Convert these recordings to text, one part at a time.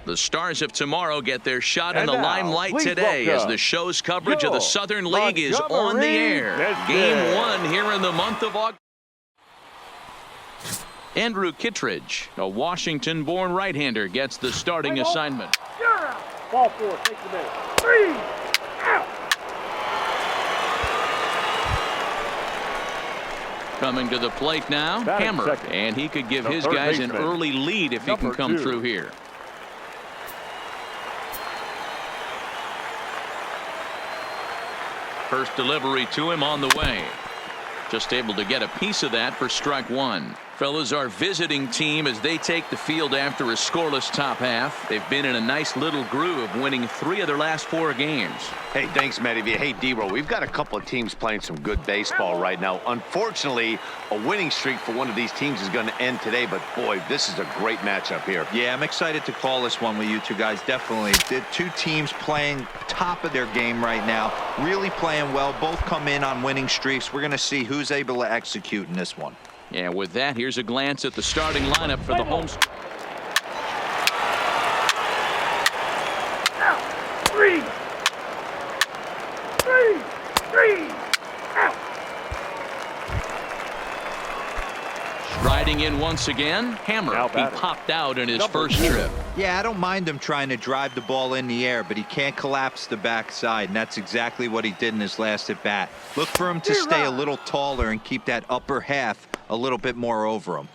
The Stars of tomorrow get their shot in the limelight today as the show's coverage of the Southern League is on the air. Game 1 here in the month of August. Andrew Kittredge, a Washington-born right-hander, gets the starting assignment. Ball 4, takes a minute. 3, out. Coming to the plate now, Hammer, and he could give his guys an early lead if he can come through here. First delivery to him on the way. Just able to get a piece of that for strike one. Fellas, our visiting team as they take the field after a scoreless top half. They've been in a nice little groove, winning 3 of their last 4 games. Hey, thanks, Matty. Hey, D-Roll, we've got a couple of teams playing some good baseball right now. Unfortunately, a winning streak for one of these teams is going to end today, but boy, this is a great matchup here. Yeah, I'm excited to call this one with you two guys, definitely. The two teams playing top of their game right now, really playing well. Both come in on winning streaks. We're going to see who's able to execute in this one. Yeah, with that, here's a glance at the starting lineup for the home. 3, 3, out. Striding in once again, Hammer. He popped out in his first trip. Yeah, I don't mind him trying to drive the ball in the air, but he can't collapse the backside, and that's exactly what he did in his last at bat. Look for him to stay a little taller and keep that upper half a little bit more over him.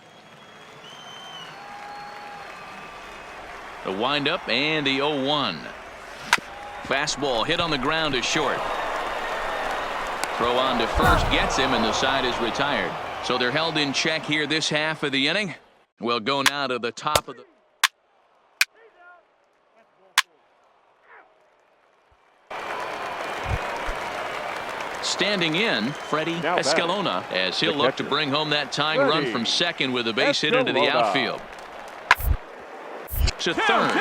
The windup and the 0-1. Fastball hit on the ground is short. Throw on to first gets him, and the side is retired. So they're held in check here this half of the inning. We'll go now to the top of the. Standing in, Freddie Escalona, as he'll look to bring home that tying run from second with a base hit into the outfield. walks a third.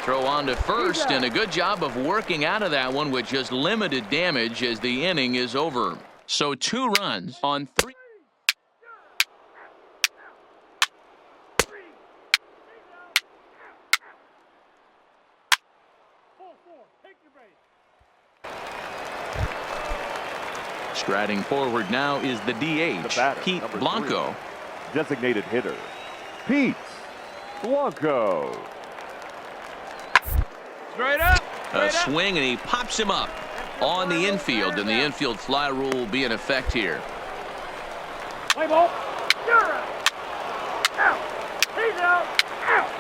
Throw on to first, and a good job of working out of that one with just limited damage as the inning is over. So 2 runs on 3. Striding forward now is the DH, Pete Blanco. 3, designated hitter, Pete Blanco. Straight up. A swing, and he pops him up on the infield, and the infield fly rule will be in effect here. Play ball. You're out. Out. He's out. Out.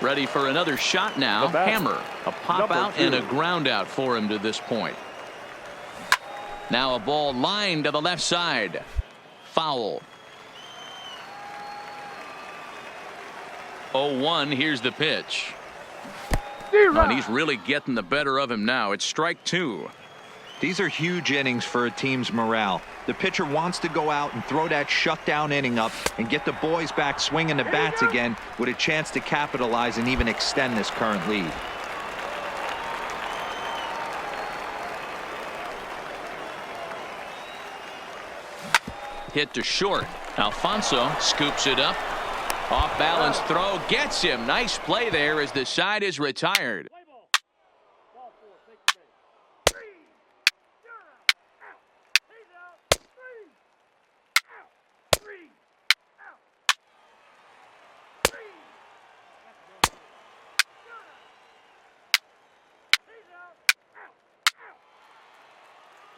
Ready for another shot now. Hammer. A pop out and a ground out for him to this point. Now a ball lined to the left side. Foul. 0-1. Here's the pitch. And he's really getting the better of him now. It's strike 2. These are huge innings for a team's morale. The pitcher wants to go out and throw that shutdown inning up and get the boys back swinging the bats again with a chance to capitalize and even extend this current lead. Hit to short. Alfonso scoops it up. Off balance throw gets him. Nice play there as the side is retired.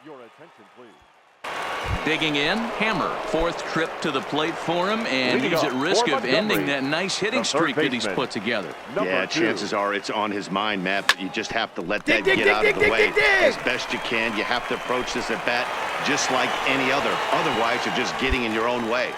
Your attention, please. Digging in, Hammer. 4th trip to the plate for him, and he's at risk of ending that nice hitting streak that he's put together. Yeah, chances are it's on his mind, Matt, but you just have to let that get out of the way as best you can. You have to approach this at bat just like any other. Otherwise, you're just getting in your own way.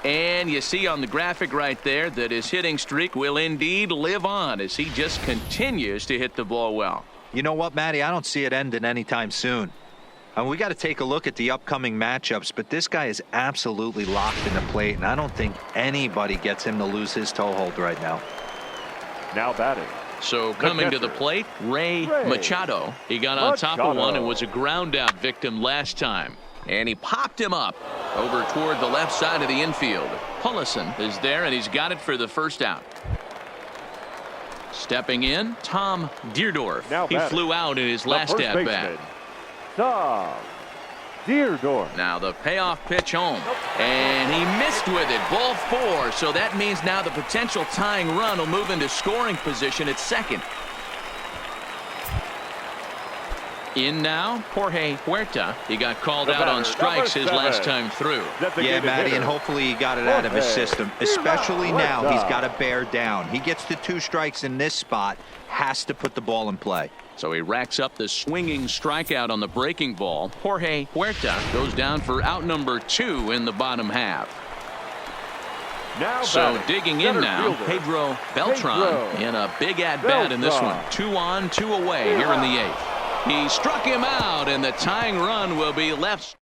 And you see on the graphic right there that his hitting streak will indeed live on as he just continues to hit the ball well. You know what, Matty? I don't see it ending anytime soon. And we got to take a look at the upcoming matchups, but this guy is absolutely locked in the plate, and I don't think anybody gets him to lose his toehold right now. Now batting. So coming to the plate, Ray Machado. He got on top of one and was a ground out victim last time. And he popped him up over toward the left side of the infield. Pullison is there, and he's got it for the first out. Stepping in, Tom Deerdorf. Now he flew out in his last at-bat. Tom Deerdorf. Now the payoff pitch home, and he missed with it. Ball 4, so that means now the potential tying run will move into scoring position at second. In now, Jorge Huerta. He got called out on strikes his last time through. Yeah, Matty, and hopefully he got it out of his system. Especially now, he's got to bear down. He gets the 2 strikes in this spot, has to put the ball in play. So he racks up the swinging strikeout on the breaking ball. Jorge Huerta goes down for out number 2 in the bottom half. So digging in now, Pedro Beltran in a big at-bat in this one. 2 on, 2 away here in the 8th. He struck him out, and the tying run will be left.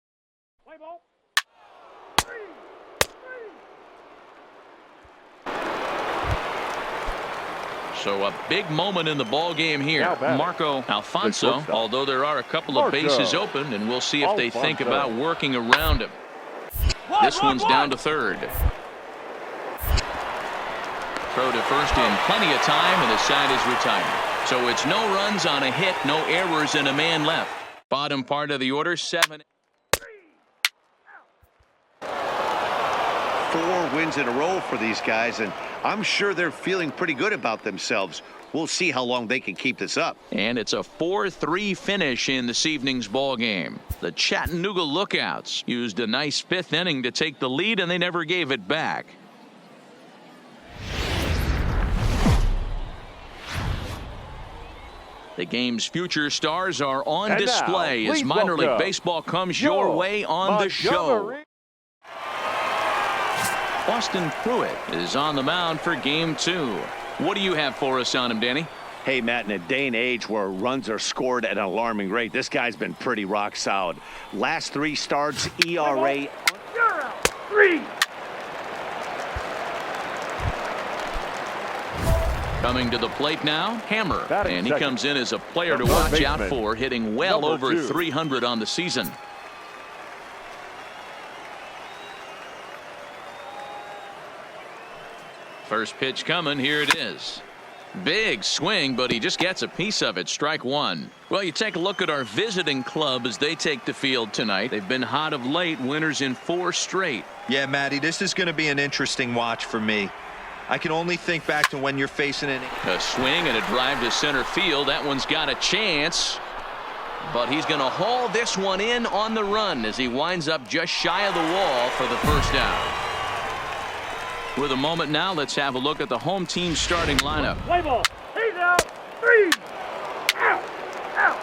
So a big moment in the ball game here. Marco Alfonso, although there are a couple of bases open, and we'll see if they think about working around him. This one's down to third. Throw to first in plenty of time, and the side is retired. So it's no runs on a hit, no errors, and a man left. Bottom part of the order, 7. 4 wins in a row for these guys, and I'm sure they're feeling pretty good about themselves. We'll see how long they can keep this up. And it's a 4-3 finish in this evening's ball game. The Chattanooga Lookouts used a nice 5th inning to take the lead, and they never gave it back. The game's future stars are on display as minor league baseball comes your way on the show. Austin Pruitt is on the mound for game 2. What do you have for us on him, Danny? Hey, Matt, in a day and age where runs are scored at an alarming rate, this guy's been pretty rock solid. Last 3 starts, ERA. You're out. 3. Coming to the plate now, Hammer. Batting And he second. comes in as a player to The watch third out baseman, for, hitting well number over 2. 300 on the season. First pitch coming. Here it is. Big swing, but he just gets a piece of it. Strike 1. Well, you take a look at our visiting club as they take the field tonight. They've been hot of late, winners in 4 straight. Yeah, Matty, this is going to be an interesting watch for me. I can only think back to when you're facing A swing and a drive to center field. That one's got a chance. But he's going to haul this one in on the run as he winds up just shy of the wall for the first down. With a moment now, let's have a look at the home team starting lineup. Play ball. He's out. 3. Out. Out.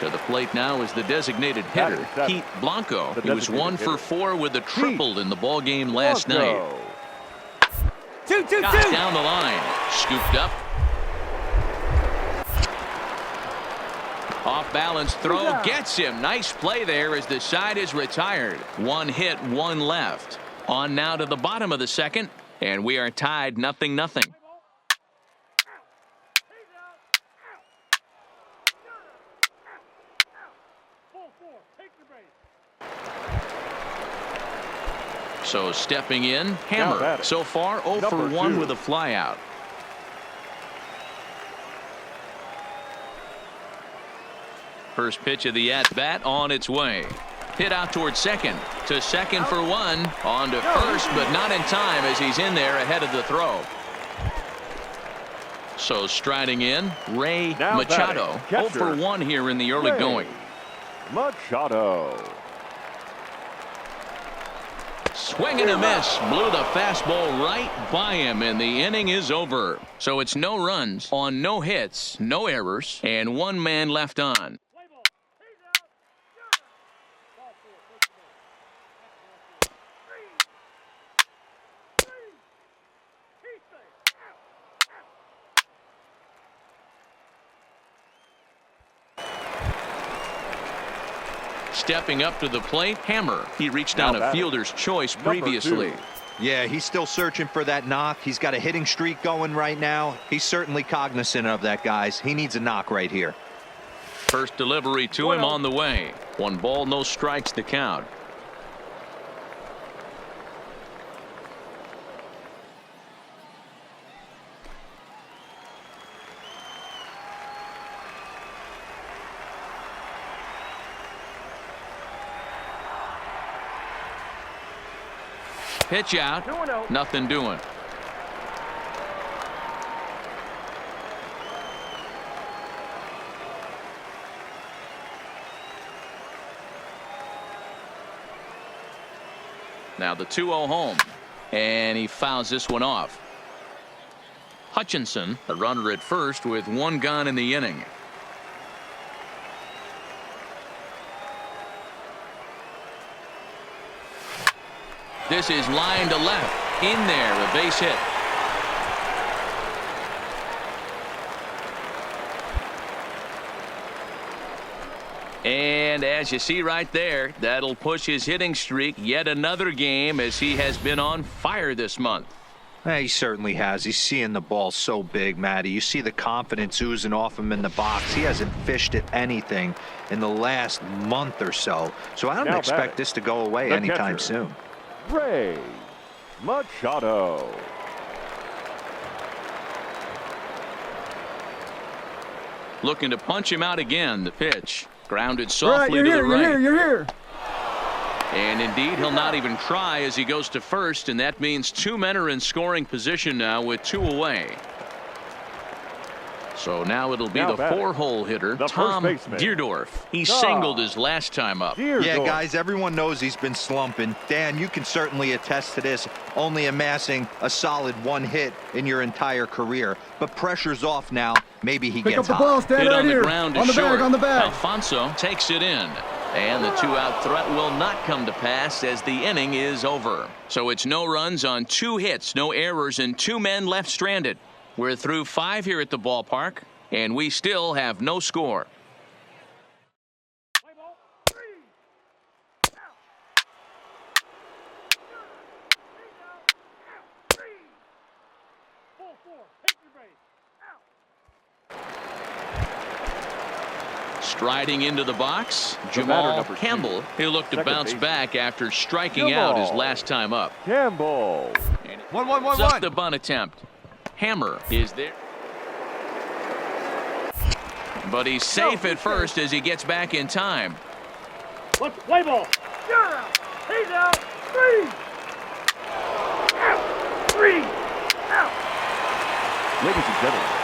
To the plate now is the designated hitter, Batting seven. Pete Blanco. The He was designated 1 for hitter. 4 with a triple in the ball game last Blanco. night. 2-2-2. Got down the line. Scooped up. Off balance throw gets him. Nice play there as the side is retired. 1 hit, 1 left. On now to the bottom of the second, and we are tied 0-0. So stepping in, Hammer. batting. So far 0 for Number 1 2. with a flyout. First pitch of the at-bat on its way. Hit out towards second. To second for 1. On to first, but not in time as he's in there ahead of the throw. So striding in, Ray Now Machado. batting, 0 for catcher. 1 here in the early Ray going. Machado. Swing and a miss. Blew the fastball right by him, and the inning is over. So it's no runs on no hits, no errors, and 1 man left on. Stepping up to the plate, Hammer. He reached Now down a batting. fielder's choice Number previously. 2. Yeah, he's still searching for that knock. He's got a hitting streak going right now. He's certainly cognizant of that, guys. He needs a knock right here. First delivery to him on the way. 1 ball, no strikes to count. Pitch out. 2-0. Nothing doing. Now the 2-0 home. And he fouls this one off. Hutchinson, the runner at first with 1 gone in the inning. This is line to left. In there, a base hit. And as you see right there, that'll push his hitting streak yet another game as he has been on fire this month. He certainly has. He's seeing the ball so big, Matty. You see the confidence oozing off him in the box. He hasn't fished at anything in the last month or so. So I don't Now expect batting. this to go away The anytime catcher. soon. Ray Machado. Looking to punch him out again. The pitch grounded softly to the right. You're here. And indeed, he'll not even try as he goes to first, and that means 2 men are in scoring position now with 2 away. So now it'll be Now the batting. 4-hole hitter, The first Tom baseman. Deerdorf. He Tom singled his last time up. Yeah, guys, everyone knows he's been slumping. Dan, you can certainly attest to this, only amassing a solid 1 hit in your entire career. But pressure's off now. Maybe he Pick gets up the hot. ball, stand Hit right on the here. ground On is the short. bag, on the bag. Alfonso takes it in. And the two-out threat will not come to pass as the inning is over. So it's no runs on 2 hits, no errors, and 2 men left stranded. We're through 5 here at the ballpark, and we still have no score. Play ball. 3. Out. 3. Ball 4. Take your base. Out. Striding into the box, The batter, Jamal number 2. Campbell. He'll look to Second bounce baseman. back after striking out his last time up. Campbell. And 1-1-1-1. up the bunt attempt. Hammer is there. But he's safe at first as he gets back in time. Let's play ball. You're out. He's out. 3. Out. 3. Out. Ladies and gentlemen.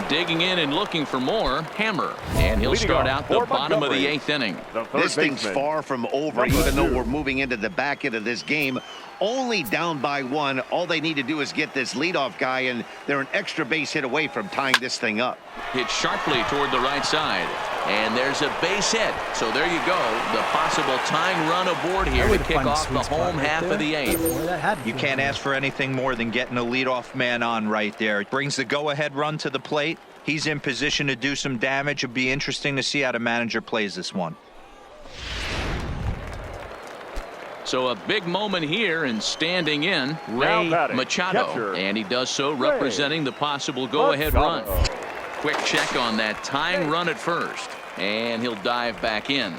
Digging in and looking for more. Hammer. And he'll Leading start off out the for bottom of the Montgomery. 8th inning. The third This thing's baseman. far from over, Number even though 2. we're moving into the back end of this game. Only down by 1. All they need to do is get this leadoff guy, and they're an extra base hit away from tying this thing up. Hit sharply toward the right side. And there's a base hit. So there you go. The possible tying run aboard here to kick off the home half of the 8th. You can't ask for anything more than getting a leadoff man on right there. It brings the go-ahead run to the plate. He's in position to do some damage. It'll be interesting to see how the manager plays this one. So a big moment here, and standing in, Now Ray batting, Machado. catcher, And he does so Ray representing the possible go-ahead run. Machado. Quick check on that tying run at first. And he'll dive back in.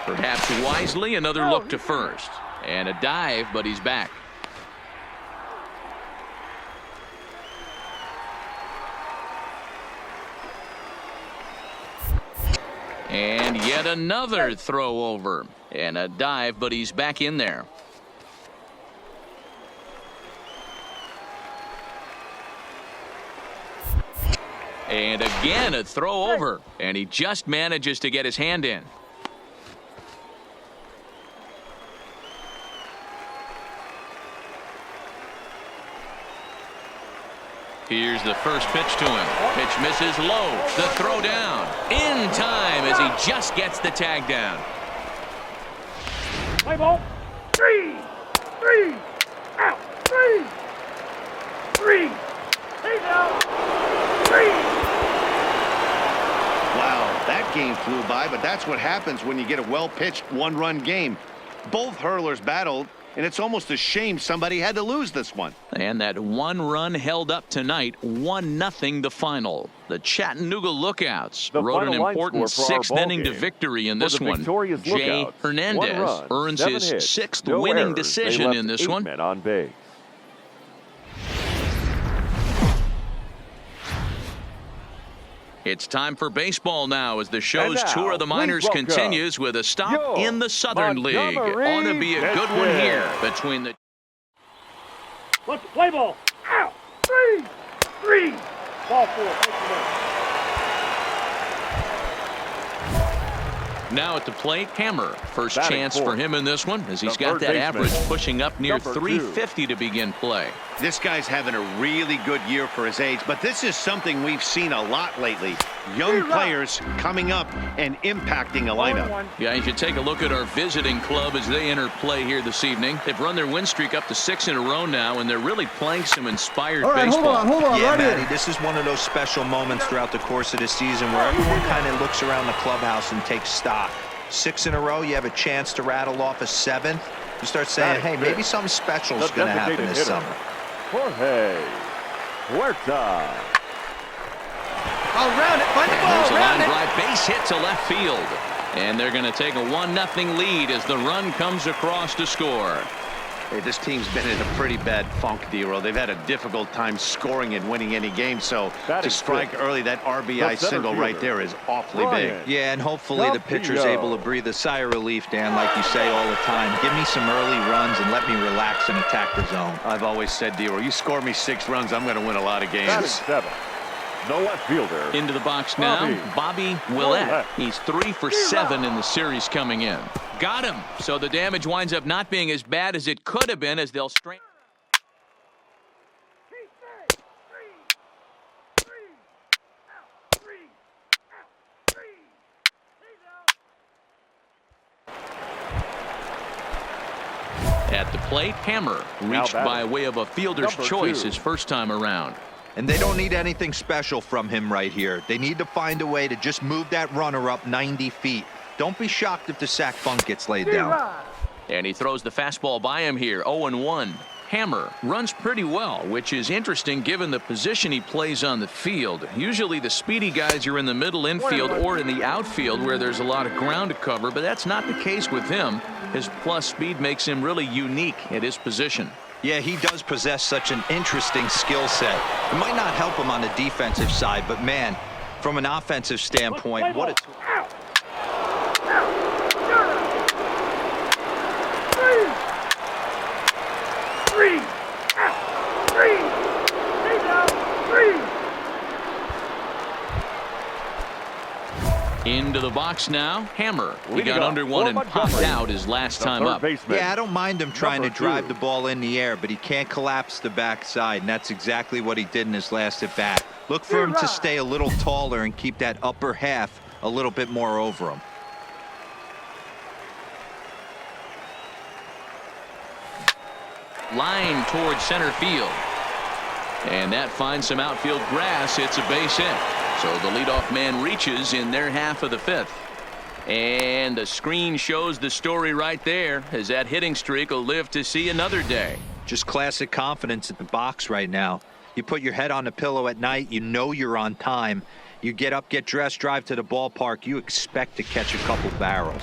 Perhaps wisely, another look to first. And a dive, but he's back. And yet another throw over. And a dive, but he's back in there. And again a throw over. And he just manages to get his hand in. Here's the first pitch to him. Pitch misses low. The throw down. In time as he just gets the tag down. Play ball. 3. 3. Out. 3. 3. He's out. 3. Wow, that game flew by, but that's what happens when you get a well-pitched one-run game. Both hurlers battled, and it's almost a shame somebody had to lose this one. And that one run held up tonight, 1-0 the final. The Chattanooga Lookouts The wrote an final line important score for our 6th ball inning to game. victory in For this the one. victorious Jay Lookouts, 1 Hernandez run, earns 7 his hits, 6th no winning errors. They decision left in this 8 one. men on base. It's time for baseball now as the show's And now, tour of the minors please welcome continues with a stop your in the Southern League. Montgomery Ought to be a good one Redskins. here between the Let's play ball. Out. 3. 3. Ball 4. Take the man. Now at the plate, Hammer. First Batting chance fourth. for him in this one as he's The got third that baseman. average pushing up near Number 2. 350 to begin play. This guy's having a really good year for his age, but this is something we've seen a lot lately. Young players coming up and impacting a lineup. Yeah, you should take a look at our visiting club as they enter play here this evening. They've run their win streak up to 6 in a row now, and they're really playing some inspired baseball. Hold on, Yeah, right Matty, here. this is one of those special moments throughout the course of the season where everyone kind of looks around the clubhouse and takes stock. 6 in a row, you have a chance to rattle off a 7th. You start saying, hey, maybe something special is The going to happen designated this hitter. summer. Jorge Huerta. Around it. Find the And ball. there's a line Around it. drive base hit to left field. And they're going to take a 1-0 lead as the run comes across to score. Hey, this team's been in a pretty bad funk, D-Roll. They've had a difficult time scoring and winning any game, so Batting to strike fifth. early, that RBI The center single right fielder, there is awfully Ryan. big. Yeah, and hopefully the pitcher's Delpio. able to breathe a sigh of relief, Dan, like you say all the time. Give me some early runs and let me relax and attack the zone. I've always said, D-Roll, you score me 6 runs, I'm going to win a lot of Batting games. 7. The left fielder. Into the box now, Bobby Willett. He's 3 for 7 in the series coming in. Got him. So the damage winds up not being as bad as it could have been as they'll straighten. At the plate, Hammer reached by way of a fielder's choice his first time around. And they don't need anything special from him right here. They need to find a way to just move that runner up 90 feet. Don't be shocked if the sac bunt gets laid down. And he throws the fastball by him here, 0-1. Hammer runs pretty well, which is interesting given the position he plays on the field. Usually the speedy guys are in the middle infield or in the outfield where there's a lot of ground to cover, but that's not the case with him. His plus speed makes him really unique at his position. Yeah, he does possess such an interesting skill set. It might not help him on the defensive side, but man, from an offensive standpoint, what a... Into the box now, Hammer. He got under one and popped out his last time up. Yeah, I don't mind him trying to drive the ball in the air, but he can't collapse the backside, and that's exactly what he did in his last at bat. Look for him to stay a little taller and keep that upper half a little bit more over him. Line towards center field. And that finds some outfield grass. It's a base hit. So the leadoff man reaches in their half of the fifth. And the screen shows the story right there, as that hitting streak will live to see another day. Just classic confidence at the box right now. You put your head on the pillow at night, you know you're on time. You get up, get dressed, drive to the ballpark, you expect to catch a couple barrels.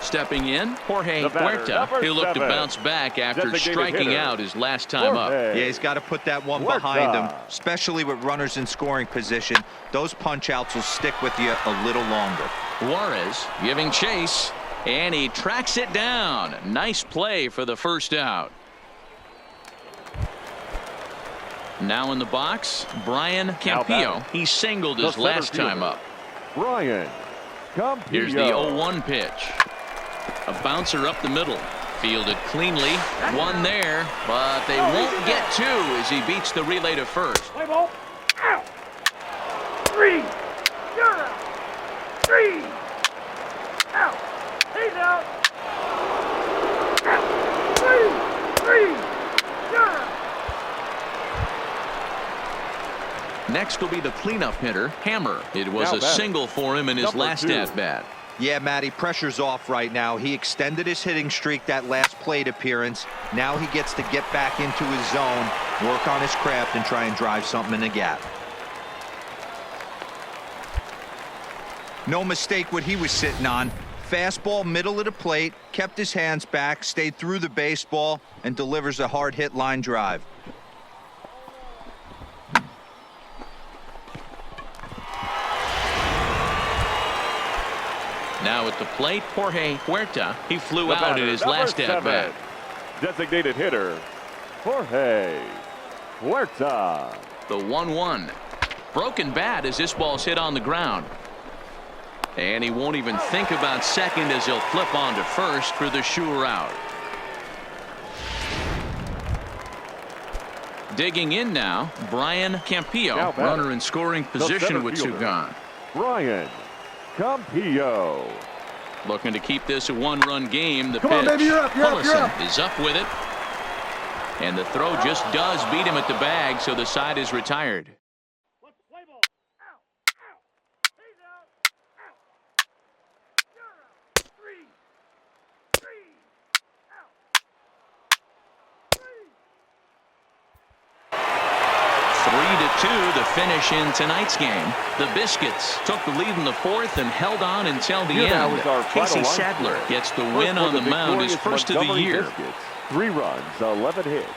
Stepping in, Jorge Huerta. He'll look to bounce back after striking out his last time up. Yeah, he's got to put that one behind him, especially with runners in scoring position. Those punch-outs will stick with you a little longer. Juarez giving chase, and he tracks it down. Nice play for the first out. Now in the box, Brian Campillo. He singled his last time up. Brian Campillo. Here's the 0-1 pitch. A bouncer up the middle. Fielded cleanly. One there, but they won't get two as he beats the relay to first. Play ball. Out. 3. You're out. 3. Out. He's out. Out. 3. You're out. Next will be the cleanup hitter, Hammer. It was a single for him in his last at-bat. Yeah, Matty, pressure's off right now. He extended his hitting streak that last plate appearance. Now he gets to get back into his zone, work on his craft, and try and drive something in the gap. No mistake what he was sitting on. Fastball middle of the plate, kept his hands back, stayed through the baseball, and delivers a hard hit line drive. Now at the plate, Jorge Huerta. He flew out in his last at-bat. Designated hitter, Jorge Huerta. The 1-1. Broken bat as this ball's hit on the ground. And he won't even think about second as he'll flip on to first for the sure out. Digging in now, Brian Campillo. Runner in scoring position with two gone. Brian Campillo. Looking to keep this a one-run game. The Come pitch. on, baby, you're up, Is up with it. And the throw just does beat him at the bag, so the side is retired. Play ball. Out. He's out. You're out. 3. Out. 3-2 the finish in tonight's game. The Biscuits took the lead in the fourth and held on until the end. Casey Sadler gets the win on the mound, his first of the year. 3 runs, 11 hits.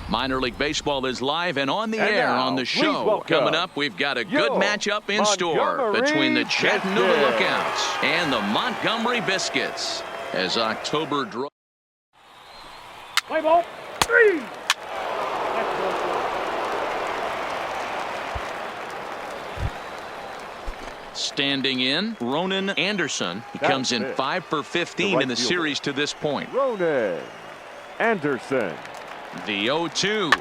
Minor League Baseball is live and on the And air now, on the please show. welcome Coming up, we've got a good matchup in store Montgomery between the Chattanooga Biscuits. Lookouts and the Montgomery Biscuits as October draws. Play ball. 3. Standing in, Ronan Anderson. He comes in 5 for 15 in the series to this point. Ronan Anderson. The 0-2.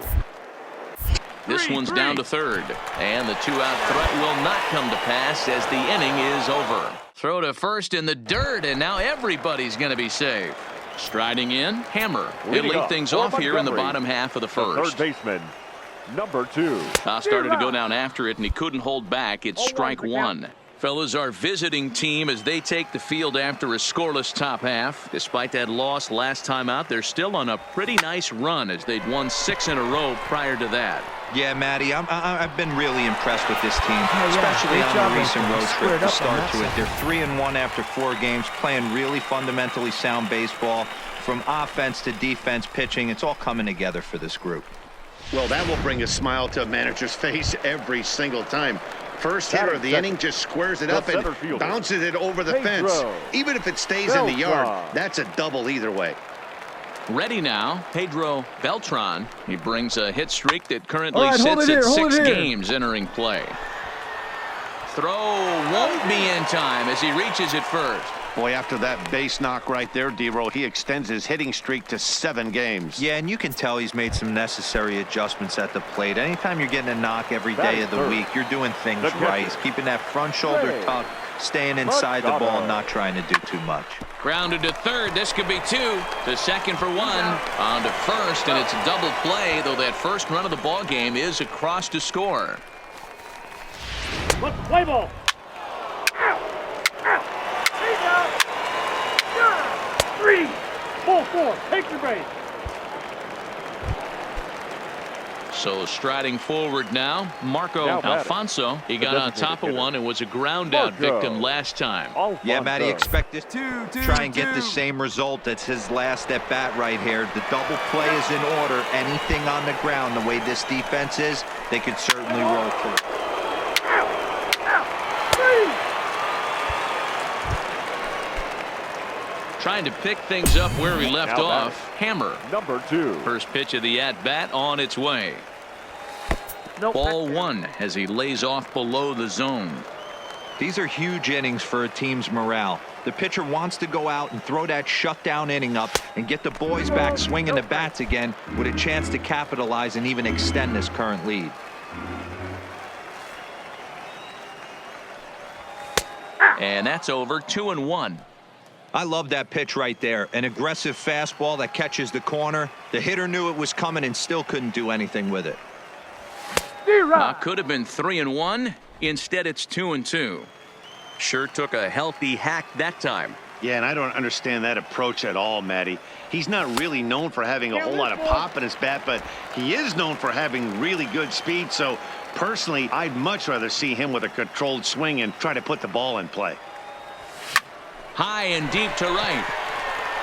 This one's down to third. And the 2-out threat will not come to pass as the inning is over. Throw to first in the dirt, and now everybody's going to be safe. Striding in, Hammer. He'll lead things off here in the bottom half of the first. Third baseman, number 2. Started to go down after it, and he couldn't hold back. It's strike one. Fellas, our visiting team as they take the field after a scoreless top half. Despite that loss last time out, they're still on a pretty nice run as they'd won 6 in a row prior to that. Yeah, Matty, I've been really impressed with this team, especially on the recent road trip to start to it. They're 3-1 after 4 games, playing really fundamentally sound baseball. From offense to defense, pitching, it's all coming together for this group. Well, that will bring a smile to a manager's face every single time. First hitter of the inning just squares it up and bounces it over the fence. Even if it stays in the yard, that's a double either way. Ready now, Pedro Beltran. He brings a hit streak that currently sits at 6 games entering play. Throw won't be in time as he reaches it first. Boy, after that base knock right there, D-Roll, he extends his hitting streak to 7 games. Yeah, and you can tell he's made some necessary adjustments at the plate. Anytime you're getting a knock every day of the week, you're doing things right. He's keeping that front shoulder tucked, staying inside the ball, and not trying to do too much. Grounded to third. This could be 2. To second for 1. On to first, and it's a double play, though that first run of the ball game is across to score. Let's play ball. Three, full 4, take your base. So striding forward now, Marco Alfonso. He got on top of one and was a ground out victim last time. Yeah, Matty, expect this to try and get the same result. That's his last at bat right here. The double play is in order. Anything on the ground, the way this defense is, they could certainly roll through. Trying to pick things up where he left off. Hammer. Number 2. First pitch of the at-bat on its way. Ball 1 as he lays off below the zone. These are huge innings for a team's morale. The pitcher wants to go out and throw that shutdown inning up and get the boys back swinging the bats again with a chance to capitalize and even extend this current lead. And that's over. 2-1. I love that pitch right there. An aggressive fastball that catches the corner. The hitter knew it was coming and still couldn't do anything with it. Could have been 3-1. Instead, it's 2-2. Sure took a healthy hack that time. Yeah, and I don't understand that approach at all, Matty. He's not really known for having a whole lot of pop in his bat, but he is known for having really good speed. So, personally, I'd much rather see him with a controlled swing and try to put the ball in play. High and deep to right.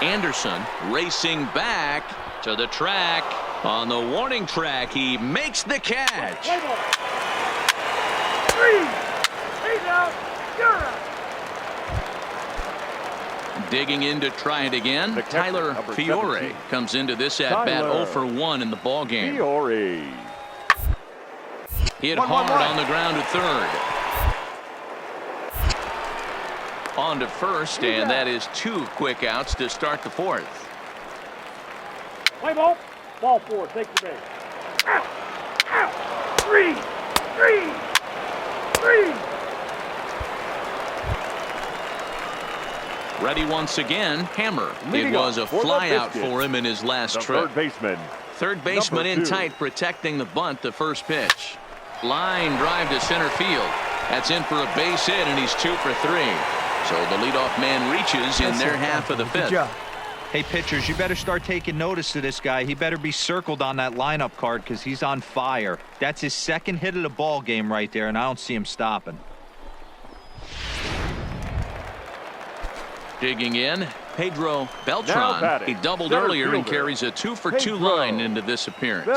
Anderson racing back to the track. On the warning track, he makes the catch. Digging in to try it again. Tyler Fiore comes into this at-bat 0 for 1 in the ball game. Hit hard on the ground to third. On to first, and that is 2 quick outs to start the 4th. Play ball. Ball 4, take the base. Out. Out. 3. Ready once again, Hammer. It was a flyout for him in his last trip. Third baseman in tight, protecting the bunt, the first pitch. Line drive to center field. That's in for a base hit, and he's 2 for 3. So the leadoff man reaches in their half of the 5th. Hey, pitchers, you better start taking notice of this guy. He better be circled on that lineup card because he's on fire. That's his 2nd hit of the ball game right there, and I don't see him stopping. Digging in, Pedro Beltran. He doubled earlier and carries a 2 for 2 line into this appearance.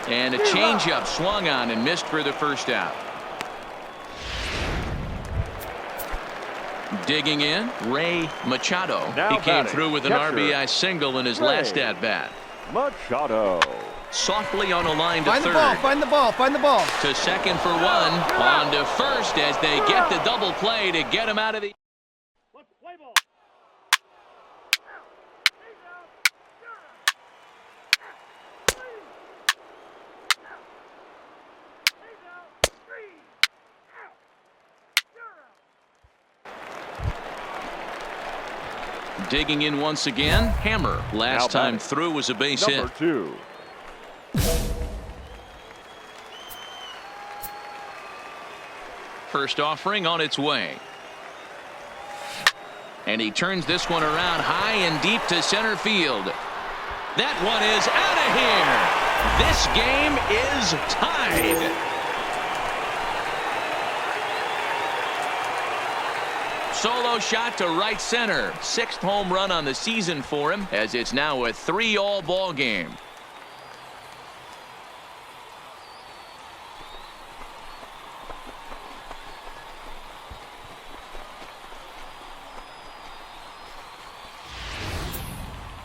And a changeup swung on and missed for the first out. Digging in, Ray Machado. He came through with an RBI single in his last at-bat. Machado. Softly on a line to third. Find the ball. To second for 1. On to first as they get the double play to get him out of the... Let's play ball. Digging in once again, Hammer. Last Now time batting. through was a base hit. Number 2. First offering on its way. And he turns this one around high and deep to center field. That one is out of here. This game is tied. Solo shot to right center. 6th home run on the season for him, as it's now a 3-all ball game.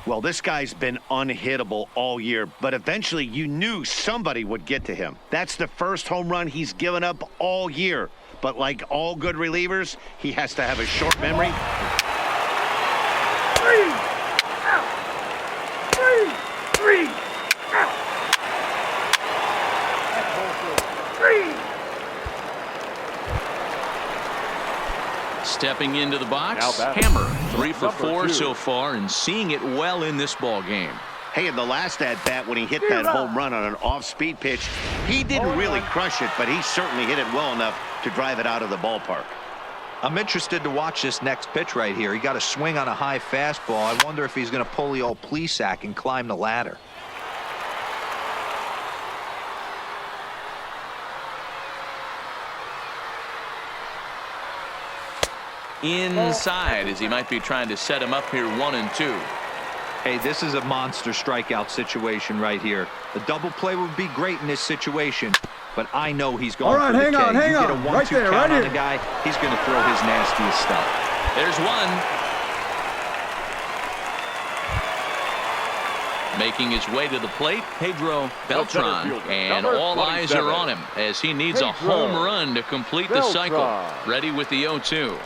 Well, this guy's been unhittable all year, but eventually you knew somebody would get to him. That's the first home run he's given up all year. But like all good relievers, he has to have a short memory. 3 out. 3 out. 3. Stepping into the box, Now batting. Hammer. 3 for Number 4 2. so far, and seeing it well in this ball game. Hey, in the last at-bat when he hit that home run on an off-speed pitch, he didn't really crush it, but he certainly hit it well enough to drive it out of the ballpark. I'm interested to watch this next pitch right here. He got a swing on a high fastball. I wonder if he's going to pull the old Plesac and climb the ladder. Inside, as he might be trying to set him up here 1-2. Hey, this is a monster strikeout situation right here. The double play would be great in this situation, but I know he's going for the K. You get a 1-2 Right there, count right on here. the guy, he's going to throw his nastiest stuff. There's one. Making his way to the plate, Pedro Beltran. fielder, And number all eyes are 27. on him as he needs a Pedro home run to complete the cycle. Beltran. Ready with the 0-2.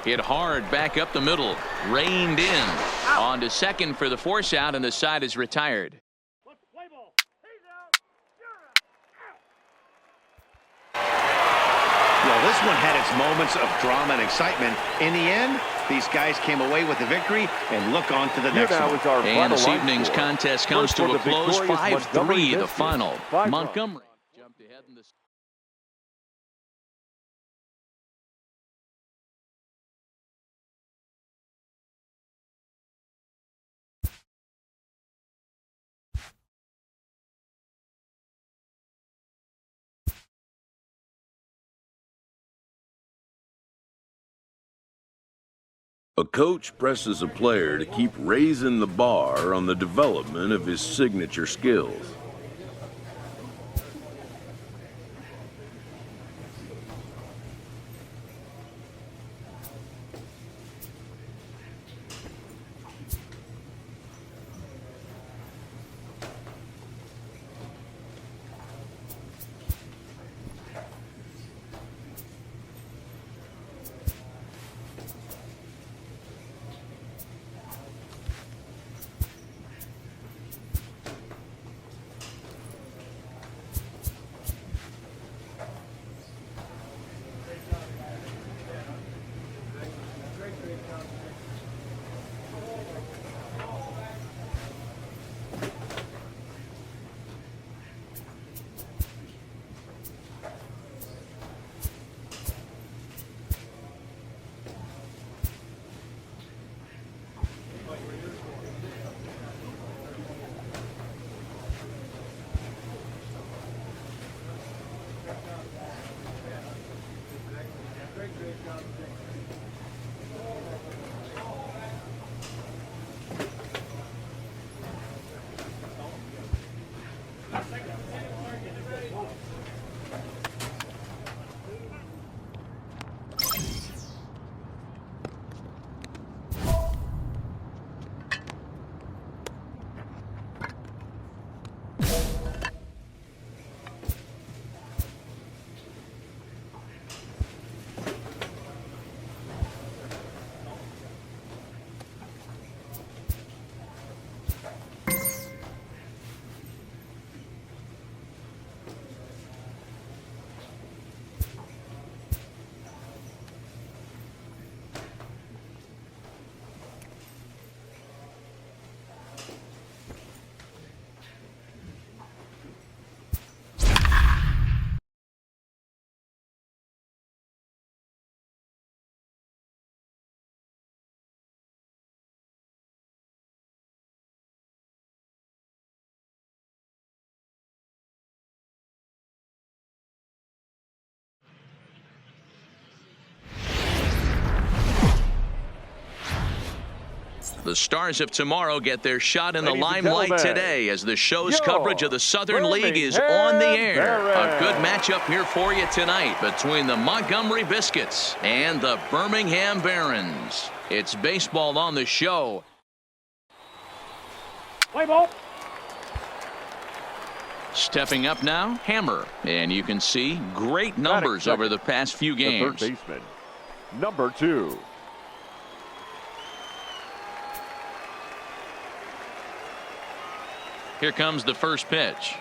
Hit hard back up the middle. Reined in. On to second for the force out, and the side is retired. Let's play ball. He's out. Well, this one had its moments of drama and excitement. In the end, these guys came away with the victory and look on to the Here next now one. is our And this final line evening's score. contest comes First to for a the close, victorious 5-3 Montgomery the Biscuits. final. 5 Montgomery jumped ahead in the A coach presses a player to keep raising the bar on the development of his signature skills. The stars of tomorrow get their shot in the Ladies and limelight gentlemen, today as the show's your coverage of the Southern League is on the air. A good matchup here for you tonight between the Montgomery Biscuits and the Birmingham Barons. It's baseball on the show. Play ball. Stepping up now, Hammer. And you can see great numbers over the past few games. The third baseman, number 2. Here comes the first pitch.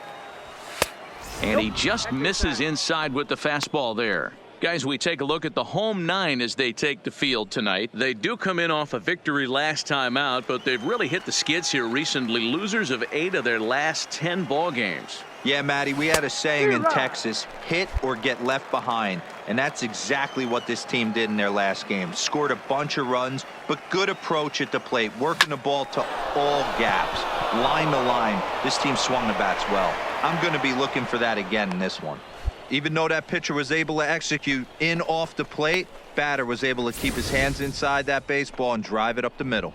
And he just misses inside with the fastball there. Guys, we take a look at the home 9 as they take the field tonight. They do come in off a victory last time out, but they've really hit the skids here recently. Losers of 8 of their last 10 ball games. Yeah, Matty, we had a saying in Texas, hit or get left behind. And that's exactly what this team did in their last game. Scored a bunch of runs, but good approach at the plate, working the ball to all gaps, line to line. This team swung the bats well. I'm going to be looking for that again in this one. Even though that pitcher was able to execute in off the plate, batter was able to keep his hands inside that baseball and drive it up the middle.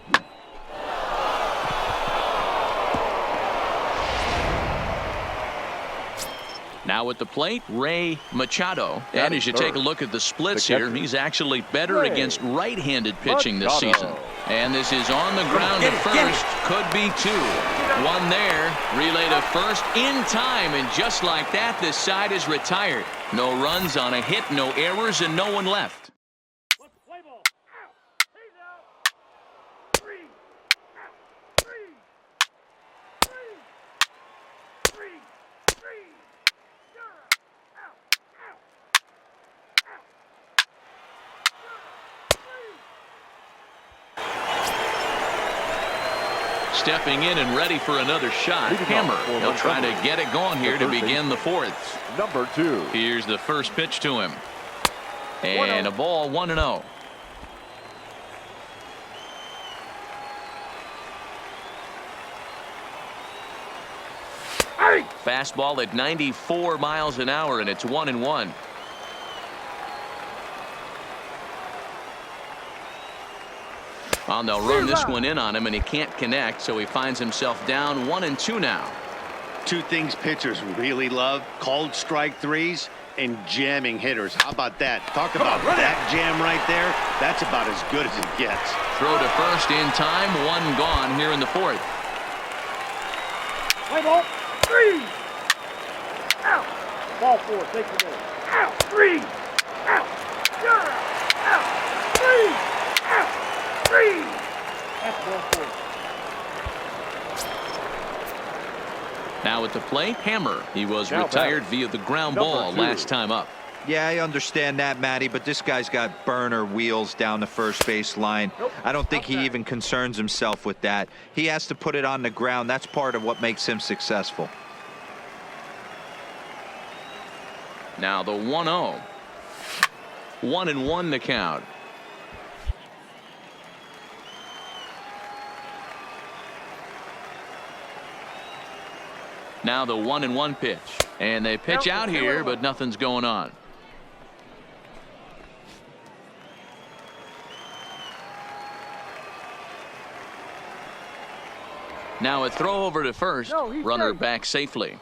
Now at the plate, Ray Machado. And as you take a look at the splits here, he's actually better against right-handed pitching this season. And this is on the ground at first. Could be 2. One there. Relay to first in time. And just like that, this side is retired. No runs on a hit, no errors, and no one left. Play ball. Out. He's out. 3. Out. 3. 3. 3. 3. Stepping in and ready for another shot, Hammer. He'll try to get it going here to begin the 4th. Number 2. Here's the first pitch to him. And a ball, 1-0. Fastball at 94 miles an hour, and it's 1-1. Well, they'll run this one in on him, and he can't connect, so he finds himself down 1-2 now. 2 things pitchers really love: called strike threes and jamming hitters. How about that? Talk about that jam right there. That's about as good as it gets. Throw to first in time. 1 gone here in the 4th. Play ball. 3. Out. Ball 4. Take the ball. Out. 3. Out. You're out. 3. Out. 3. That's ball 4. Now at the plate, Hammer. He was retired via the ground ball last time up. Yeah, I understand that, Matty, but this guy's got burner wheels down the first base line. I don't think he even concerns himself with that. He has to put it on the ground. That's part of what makes him successful. Now the 1-0. 1-1 the count. Now the 1-1 pitch. And they pitch out here, but nothing's going on. Now a throw over to first. Runner back safely.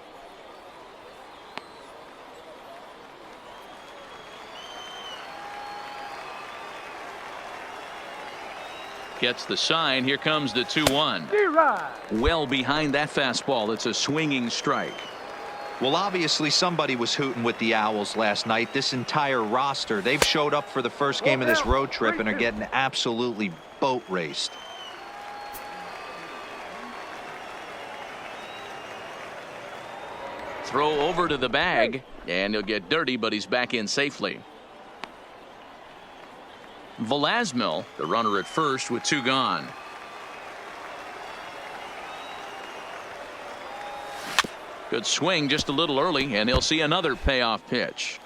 Gets the sign. Here comes the 2-1. Well behind that fastball. It's a swinging strike. Well, obviously somebody was hooting with the Owls last night. This entire roster, they've showed up for the first game of this road trip and are getting absolutely boat raced. Throw over to the bag, and he'll get dirty, but he's back in safely. Velasmil, the runner at first with 2 gone. Good swing just a little early, and he'll see another payoff pitch.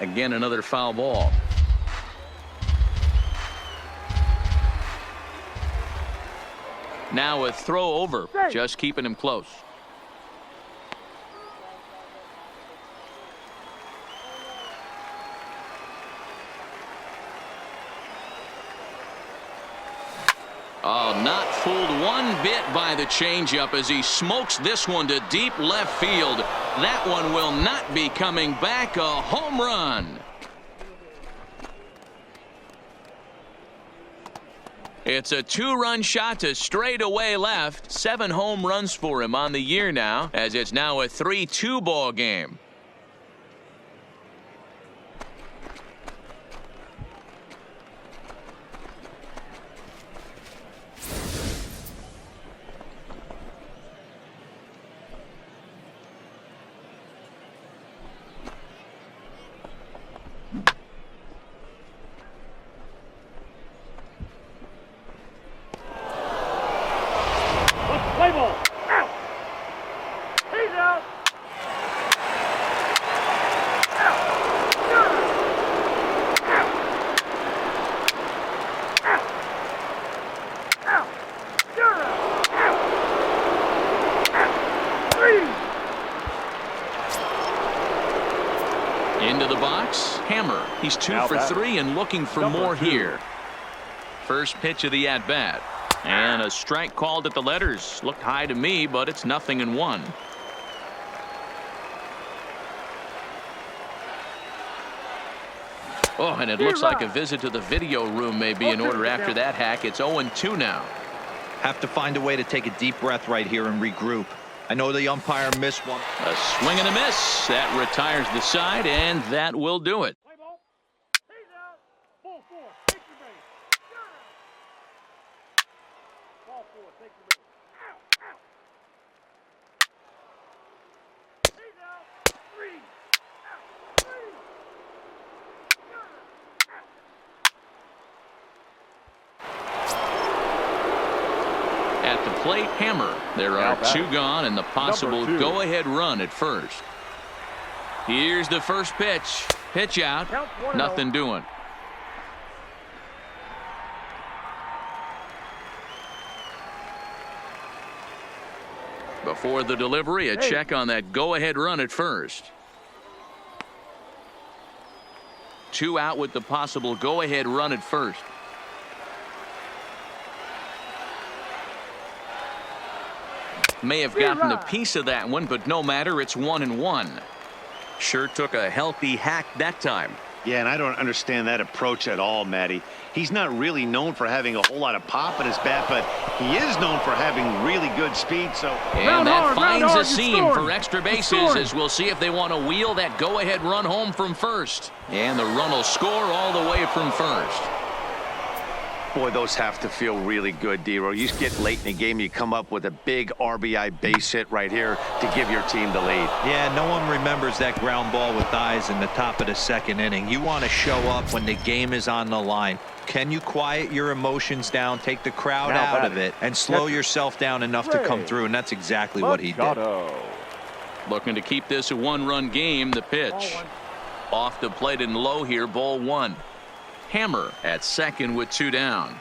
Again, another foul ball. Now a throw over, just keeping him close. Not fooled one bit by the changeup as he smokes this one to deep left field. That one will not be coming back. A home run. It's a two-run shot to straightaway left. 7 home runs for him on the year now, as it's now a 3-2 ball game. Play ball. Out. He's out. Out. Out. Out. Out. You're out. Out. Out. 3. Into the box. Hammer. He's 2 Now for batting. 3 and looking for Number more 2. here. First pitch of the at-bat. And a strike called at the letters. Looked high to me, but it's 0-1. Oh, and it looks like a visit to the video room may be in order after that hack. It's 0-2 now. Have to find a way to take a deep breath right here and regroup. I know the umpire missed one. A swing and a miss. That retires the side, and that will do it. Play ball. He's out. Ball 4. Take your base. You're out. Ball 4. Take your base. Out. Out. He's out. 3. Out. 3. You're out. At the plate, Hammer. There are Now batting. 2 gone and the possible Number 2. go-ahead run at first. Here's the first pitch. Pitch out. Count 1-0. Nothing doing. Before the delivery, a check on that go-ahead run at first. 2 out with the possible go-ahead run at first. May have gotten a piece of that one, but no matter, it's 1-1. Sure took a healthy hack that time. Yeah, and I don't understand that approach at all, Matty. He's not really known for having a whole lot of pop in his bat, but he is known for having really good speed, so... And Round that hard, round finds a hard, you seam scored. for extra You bases scored. as we'll see if they want to wheel that go-ahead run home from first. And the run will score all the way from first. Boy, those have to feel really good, D-Row. You get late in the game, you come up with a big RBI base hit right here to give your team the lead. Yeah, no one remembers that ground ball with eyes in the top of the 2nd inning. You want to show up when the game is on the line. Can you quiet your emotions down, take the crowd Now out of batting. it, and slow yourself down enough to come Ray. through? And that's exactly what he did. Machado. Looking to keep this a 1-run game. The pitch. Ball 1. Off the plate and low here, ball 1. Hammer at 2nd with 2 down.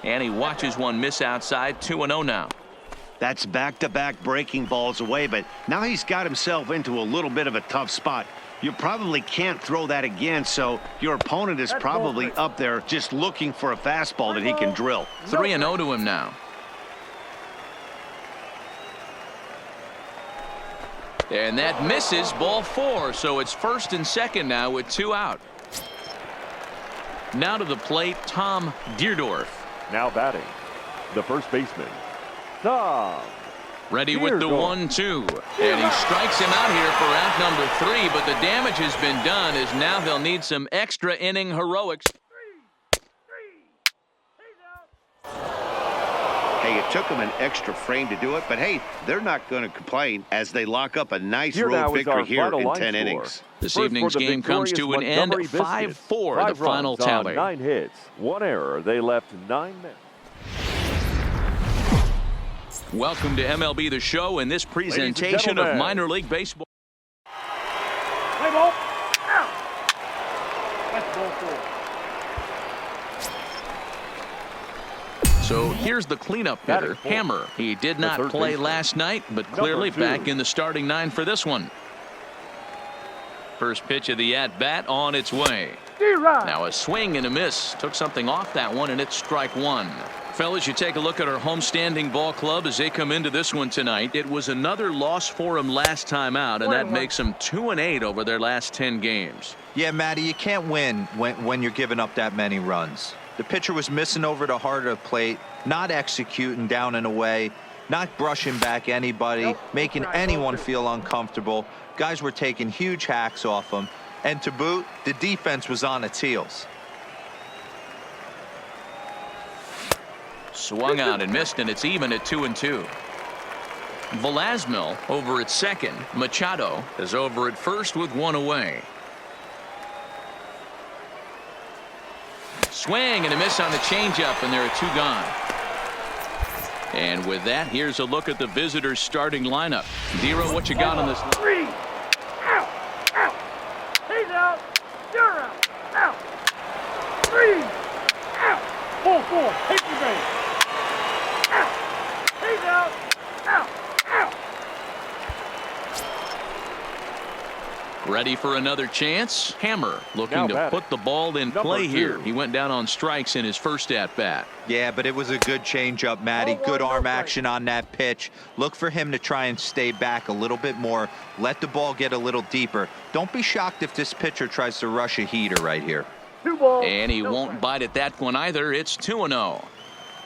And he watches one miss outside. 2-0 now. That's back-to-back breaking balls away, but now he's got himself into a little bit of a tough spot. You probably can't throw that again, so your opponent is That's probably ball up there just looking for a fastball that he can drill. 3-0 to him now. And that misses, ball 4, so it's 1st and 2nd now with 2 out. Now to the plate, Tom Deerdorf. Now batting. The first baseman, Tom. Ready with the Deerdorf. 1-2. And he strikes him out here for out number 3, but the damage has been done as now they'll need some extra inning heroics. 3. He's out. Hey, it took him an extra frame to do it, but hey, they're not going to complain as they lock up a nice Here now road is our victory here final in line 10 score. innings. This First evening's for the game comes to an victorious end, Montgomery Biscuits. 5-4 the 5 final runs on tally. 9 hits, 1 error. They left 9 men. Welcome to MLB The Show and this and presentation of gentlemen. minor league baseball. Play ball. Out. That's ball 4. So here's the cleanup hitter, Batting fourth. Hammer. He did The not third play baseman. last night, but clearly Number 2. back in the starting 9 for this one. First pitch of the at-bat on its way. Zero. Now a swing and a miss. Took something off that one, and it's strike one. Fellas, you take a look at our homestanding ball club as they come into this one tonight. It was another loss for them last time out, and that makes them 2-8 over their last 10 games. Yeah, Matty, you can't win when you're giving up that many runs. The pitcher was missing over the heart of the plate, not executing down and away, not brushing back anybody, making anyone feel uncomfortable. Guys were taking huge hacks off them. And to boot, the defense was on its heels. Swung out and missed, and it's even at 2-2. Velasmil over at second. Machado is over at first with one away. Swing and a miss on the changeup, and there are two gone. And with that, here's a look at the visitors' starting lineup. Dero, what you got on this? Three. Out. Out. He's out. You're out. Out. Three. Out. 4-4. Take your base. Out. He's out. Out. Out. Ready for another chance. Hammer looking to put the ball in play here. He went down on strikes in his first at bat. Yeah, but it was a good changeup, Matty. Good arm action on that pitch. Look for him to try and stay back a little bit more. Let the ball get a little deeper. Don't be shocked if this pitcher tries to rush a heater right here. 2 balls. And he won't bite at that one either. It's 2-0.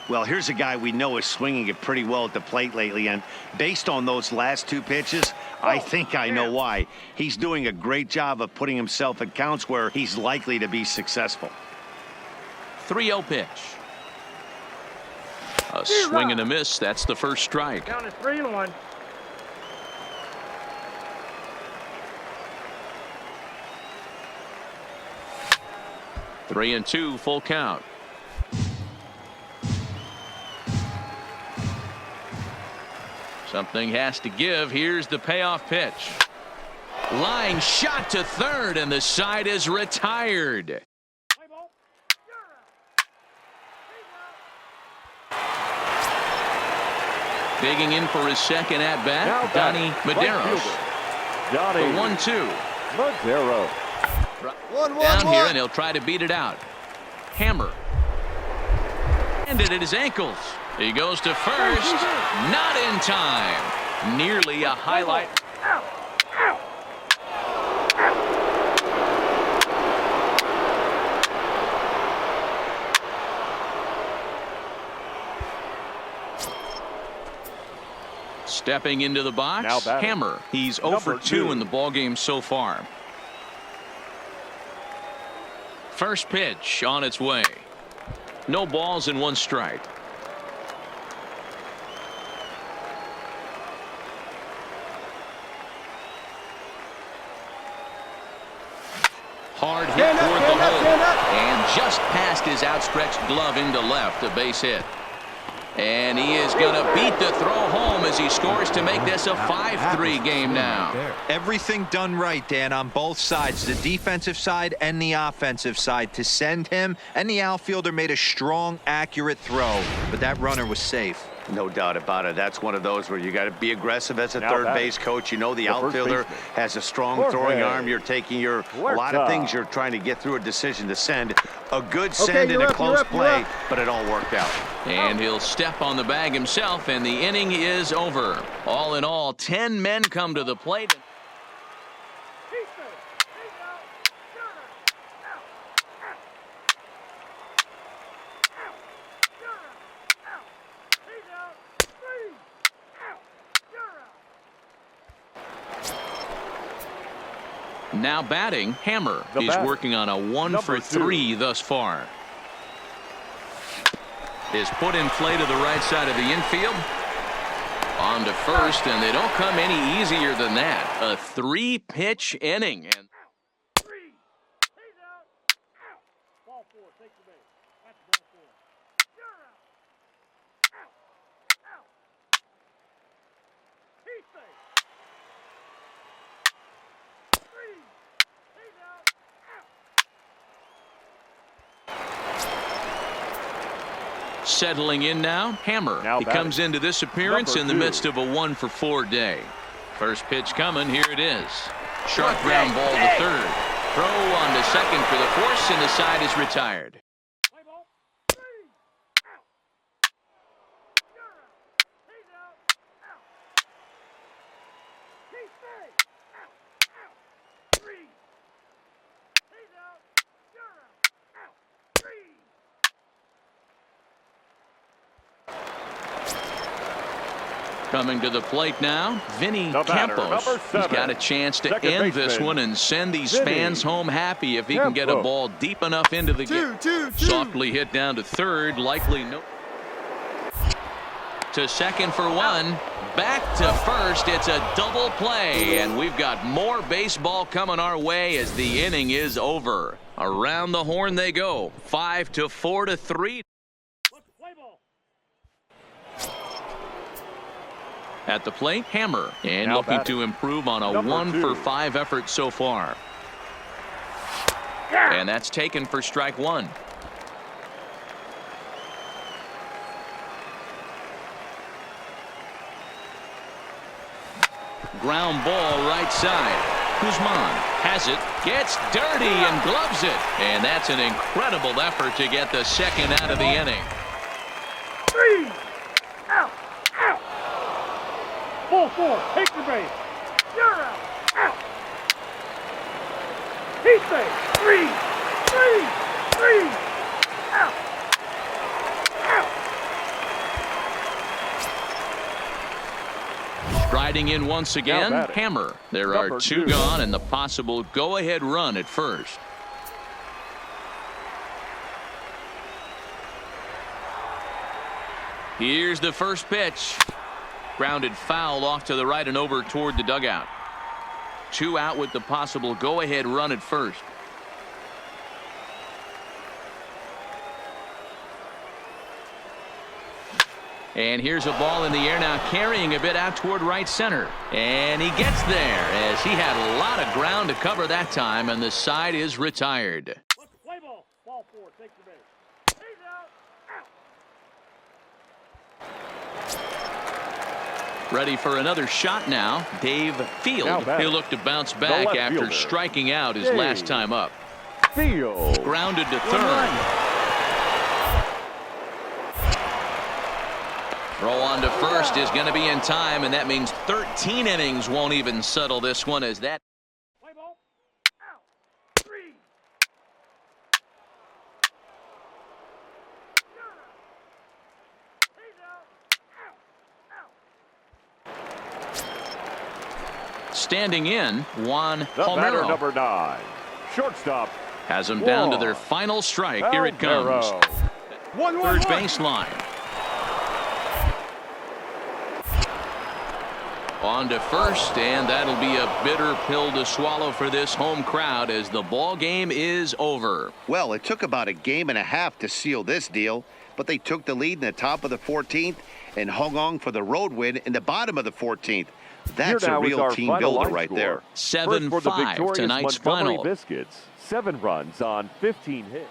Well, here's a guy we know is swinging it pretty well at the plate lately, and based on those last two pitches, I think I know why. He's doing a great job of putting himself at counts where he's likely to be successful. 3-0 pitch. A swing and a miss. That's the first strike. Down to 3-1. Three and two, full count. Something has to give. Here's the payoff pitch. Line shot to third, and the side is retired. Digging in for his second at bat, Donnie Medeiros. Johnny The 1-2. Medeiros. Down here, and he'll try to beat it out. Hammer. Ended at his ankles. He goes to first. Not in time. Nearly a highlight. Out. Out. Stepping into the box, Hammer. He's 0 for 2 in the ballgame so far. First pitch on its way. No balls and one strike. Hard hit toward the hole. And just past his outstretched glove into left, a base hit. And he is going to beat the throw home as he scores to make this a 5-3 game now. Everything done right, Dan, on both sides, the defensive side and the offensive side. To send him, and the outfielder made a strong, accurate throw, but that runner was safe. No doubt about it. That's one of those where you got to be aggressive as a third base coach. You know the outfielder has a strong throwing arm. You're taking a lot of things you're trying to get through a decision to send. A good send in a close play, but it all worked out. And he'll step on the bag himself, and the inning is over. All in all, 10 men come to the plate. Now batting, Hammer. He's working on a 1 for 3 thus far. Is put in play to the right side of the infield. On to first, and they don't come any easier than that. A 3-pitch inning. And Ball 4, take the base. That's ball 4. You're out. Out. Out. He's safe. 3. He's out. Out. settling in now, Hammer. He comes into this appearance in the midst of a 1 for 4 day. First pitch coming. Here it is. Sharp ground ball to third. Throw on to second for the force, and the side is retired. Play ball. 3. Out. You're out. He's out. Out. He's safe. Out. Out. 3. He's out. You're out. Out. 3. Coming to the plate now, Vinny The batter, Campos. number He's 7. got a chance to Second end this baseman, one and send these Vinny fans home happy if he can get a Campos. ball deep enough into the game. Softly hit down to third, likely no. To second for one, back to first. It's a double play, and we've got more baseball coming our way as the inning is over. Around the horn they go, 5-4 to 3. Play ball. At the plate, Hammer, and Now looking batting. to improve on a Number 1-for-5 effort so far. And that's taken for strike one. Ground ball right side. Guzman has it, gets dirty and gloves it. And that's an incredible effort to get the second out of the inning. 3. Out. Out. Ball 4. Take the base. You're out. Out. He's safe. 3. 3. 3. Out. Out. Striding in once again, batting. Hammer. There Number are 2 2. gone and the possible go-ahead run at first. Here's the first pitch. Grounded foul off to the right and over toward the dugout. 2 out with the possible go-ahead run at first. And here's a ball in the air now, carrying a bit out toward right center. And he gets there as he had a lot of ground to cover that time, and the side is retired. Play ball. Ball 4. Take the base. He's out. Out. Ready for another shot now, Dave Field. Now batting. He'll look to bounce back left after fielder, striking out his Dave last time up. Field. Grounded to third. Throw on to first is going to be in time, and that means 13 innings won't even settle this one as that. Play ball. Out. 3. You're out. He's out. Out. Standing in, Juan The batter, Palmeiro number 9. Shortstop. has them down to Juan their final strike. Here it comes. Palmeiro. Third baseline. On to first, and that'll be a bitter pill to swallow for this home crowd as the ball game is over. Well, it took about a game and a half to seal this deal, but they took the lead in the top of the 14th and hung on for the road win in the bottom of the 14th. That's Here a now is real our team final builder line right score. there. 7-5 First for the victorious tonig's Montgomery final. Biscuits. 7 runs on 15 hits.